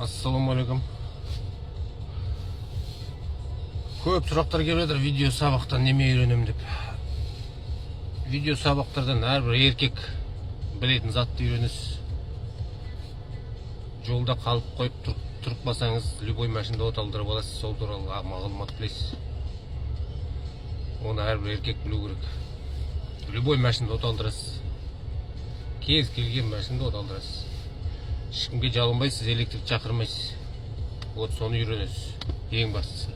Ассалаумағалейкум. Көп сұрақтар келіп жатыр, видео сабақтан неме үйренемін деп. Видео сабақтардан әрбір еркек білетін затты үйренесіз. Жолда қалып қойып тұрып басаңыз, любой машинада от алдырып аласыз, сол туралы мағлұмат білесіз. Оны әрбір еркек білу керек. Любой машинада от алдырасыз. Кез келген машинада от алдырасыз. Ешкімге жалынбайсыз, электрик шақырмайсыз. Вот соны үйренесіз. Ең бастысы.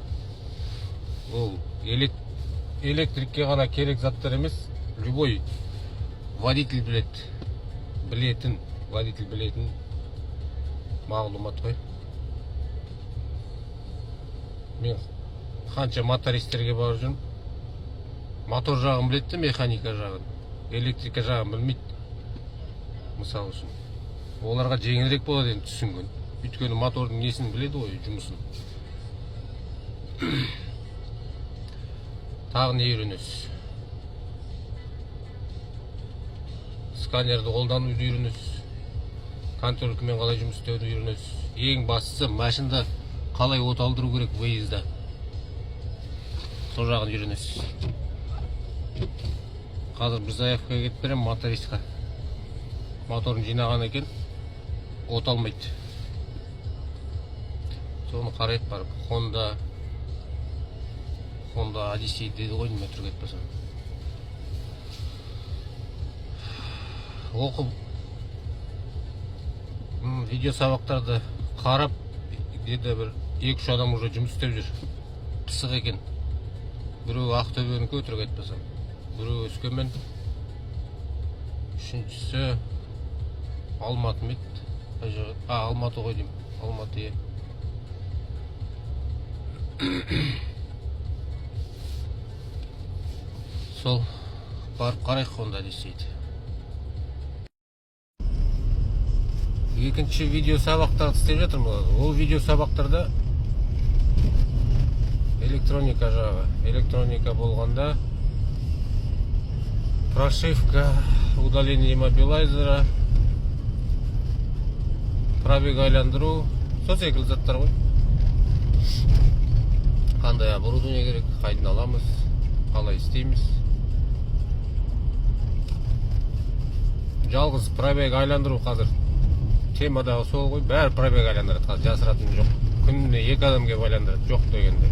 Ол электрикке ғана керек заттар емес, любой водитель білетін мағлұмат қой. Мен қанша мотористерге барып жүрмін. Мотор жағын біледі, механика жағын. Электрика жағын білмейді. Мысал үшін. Оларға жеңілірек болады енді түсінген. Өйткені мотордың несін біледі ғой, жұмысын. Тағы не үйренесіз? Сканерді қолдануды үйренесіз. Контролькамен қалай жұмыс істеуді үйренесіз. Ең бастысы машинада қалай от алдыру керек выезда. Сол жағын үйренесіз. Қазір бір заявкаға кетіп берем мотористқа. Моторын жинаған екен, от алмайды. Соны қарайып барып, Honda Odyssey деді ғой, неме түрге етпесем. Оқып, видео сабақтарды қарап, деді бір 2-3 адам уже жұмыс істеп жүр. Пысық екен. Біреу Ақтөбенікі өтірік айтпасам. Біреу Өскемен. Үшіншісі Алматы мет. Алматы ғой деймін. Алматы. Сол барып қарайық Honda десейді. Екінші видео сабақтарды істеп жатырмын. Ол видео сабақтарда электроника жағы. Электроника болғанда прошивка, удаление иммобилайзера, пробег айландыру, сол секілді заттар ғой. Қандай оборудование керек, қайдан аламыз, қалай істейміз. Жалғыз пробег айландыру қазір темадағы сол ғой, бәрі пробег айландырады, қазір жасыратын жоқ. Күніне 2 адам келіп айландырады, жоқ дегенде.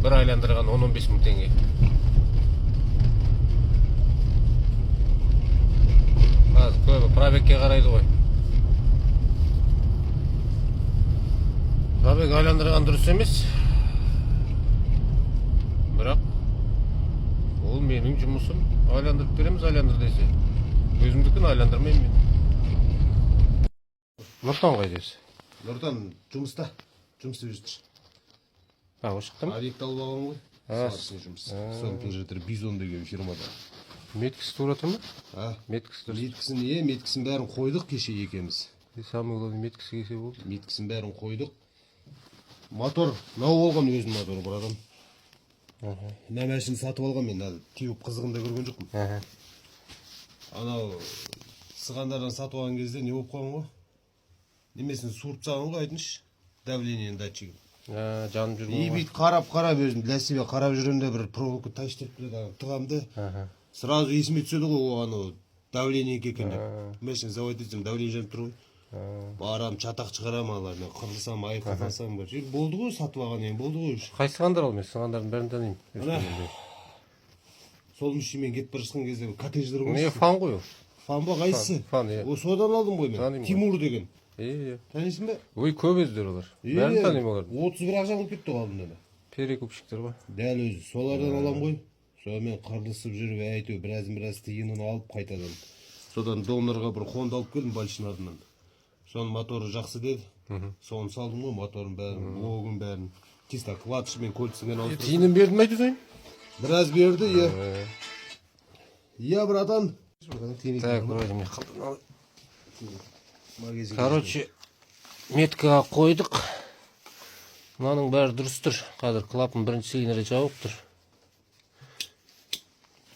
Бір айландырған 10-15 мың теңге. Қазір көбі пробегке қарайды ғой. Пробег айландырған дұрыс емес. Бірақ ол менің жұмысым. Айландырып береміз, айландыр десе. Өзімдікін айландырмайым мен. Нұртан қайдесі? Нұртан жұмыста. Жұмыс істеп жатыр. О шықты ма? Объект алып алған ғой. Сварочный жұмыс. Соны келе жатыр Бизон деген фирмада. Меткісі тура тұр ма? Меткісін бәрін қойдық кеше екеміз. Самый главный меткісі кесе болды. Меткісін бәрін қойдық. Мотор, нау болған өзінің моторы бұрадан. Мына машина сатып алған мен, теуіп қызығында көрген жоқпын. Анау сығандардан сатып алған кезде не болып қалған ғой? Немесін суырып салған ғой, айтыңызшы. Давлениенің датчигін. Жанып жүрген ғой. Бейт қарап өзім для себя қарап жүремде бір проволока тайштеп тығамды. Сразу есіме түседі ғой, анау давление екен деп. Машина завод етсем, давление жанып тұр ғой. Барам чатақ шығарам алар, мен қырылсам, айқасам бар. Болды ғой, сатып алған ең, болды ғой. Қай сығандар ол, мен сығандардың бәрін танымын. Сол мүшемен кетіп бара жатқан кезде коттедждер ғой. Не, фан ғой ол. Фан ба, қайсысы? Фан, иә. Содан алдым ғой мен. Тимур деген. Танисың ба? Ой, көп өздер олар. Бәрін танимын олар. 31 ақша алып кетті алдында. Перекупщиктер ғой. Дәл өзі, солардан алам ғой. Сонымен қырылысып жүріп, әйтеу біраз тиынын алып қайтадан. Содан донорға бір Honda алып келдім Большин адынан. Соның моторы жақсы деді. Соны салдым ғой, моторын бәрін, блогын бәрін. Чисто кладышымен кольцымен алып. Тиынын бердің бе айтып? Біраз берді, е. Е, братан. Так, вроде мне қалдың. Короче, меткаға қойдық. Мынаның бәрі дұрыс тұр. Қазір клапан бірінші сигналы жауып тұр.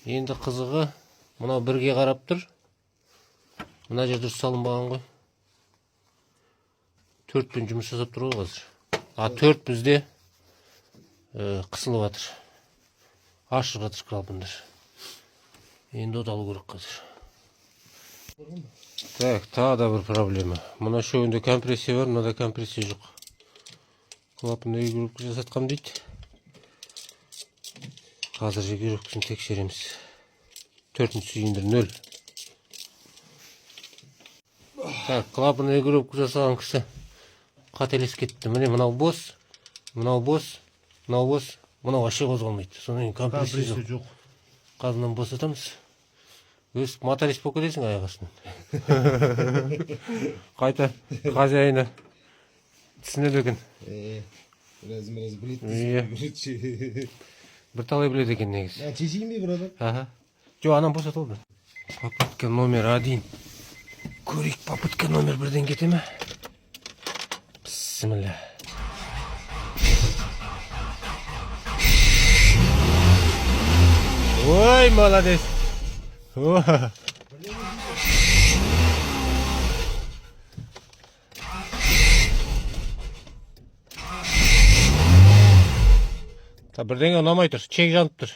Енді қызығы мынау бірге қарап тұр. Мына жер дұрыс салынбаған ғой. Төртпен жұмыс жасап тұр ғой қазір. А төрт бізде қысылып жатыр. Ашып жатыр клапандар. Енді оталу керек қазір. Так, тағы да бір проблема. Мына шөуінде компрессия бар, мынада компрессия жоқ. Клапан регулировка жасатқам дейді. Қазір регулировкасын тексереміз. 4-ші цилиндр 0. Так, клапан регулировка жасаған кісі қателесіп кетті. Міне мынау бос, мынау бос, мынау бос, мынау вообще қозғалмайды. Содан компрессия жоқ. Қазынан босатамыз. Өз моторист болып кетесің аяқ астынан. Қайта хозяйны түсінеді екен. Біраз біледі. Бірталай біледі екен негізі. Чешейін бе, брат? Ага. Жоқ, анам босатылды. Попытка номер 1. Көрейік, попытка номер 1-ден кете ме? Бісміллә. Ой, молодец. Та бірдеңе ұнамай тұр, чек жанып тұр.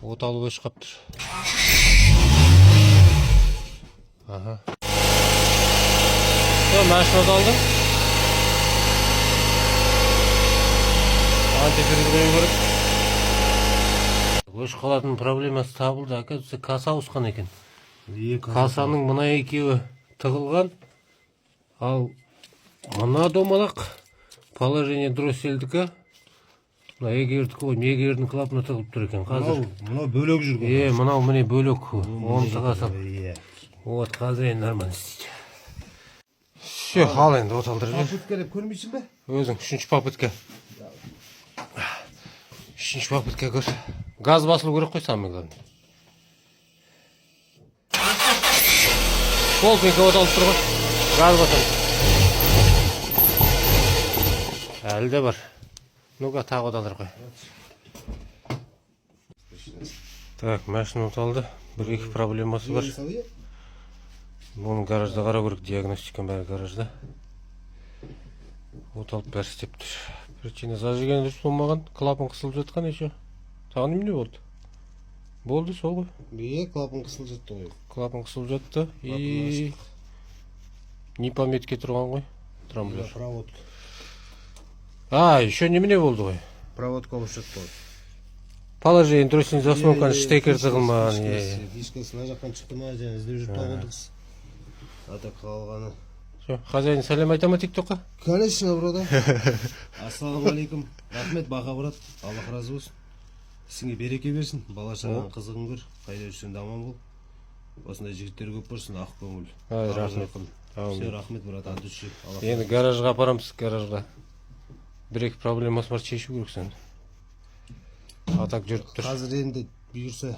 Оталу өш қаптыр. Ага. Машина оталды. Антифриз қою керек. Өш қалатын проблемасы табылды. Оказывается, каса ауысқан екен. Касаның мына екеуі тығылған. Ал мына домалақ положение дросельдікі. Мына егердікі ғой, егердің клапаны тығылып тұр екен қазір. Мынау бөлек жүрген. Мынау міне бөлек. Оны тығасап. Вот, қазір енді нормально істейді. Все, ал енді оталдыр. Попытка деп көрмейсің бе? Өзің, 3-ші попытка. 3-ші попытка көр. Газ басылу керек қой, самый главный. Полпенька оталып тұр ғой. Газ басылу. Әлі де бар. Ну-ка, тағы оталдыр қой. Так, машина оталды. Бір-екі проблемасы бар. Бұны гаражда қара көрік, диагностика бәрі гаражда. Оталып бәрі істеп тұр. Причина зажигание дұрыс болмаған, клапан қысылып жатқан еще. Тағы немене болды? Болды сол ғой. Клапан қысылып жатты ғой. Клапан қысылып жатты и не пометке тұрған ғой. Трамблер. Провод. Еще немене болды ғой. Проводка олып жатты ғой. Положение тросин заслонканы штекер тығылмаған. Дискасы на жақтан шықты ма, және іздеп жүріп табылдыңыз. Ата қалғаны. Хозяин сәлем айта ма тиктокқа? Конечно, брат. Ассалаумалейкум. Рахмет, бақа брат. Аллах разы болсын. Сіңе береке берсін. Бала шағаң қызығын көр. Қайда жүрсең де аман бол. Осындай жігіттер көп болсын, ақ көңіл. Рахмет. Все, рахмет, брат. Ат үші. Енді гаражға апарамыз, гаражға. Бір-екі проблемасы бар, шешу керек сен. Атак жүріп тұр. Қазір енді бұйырса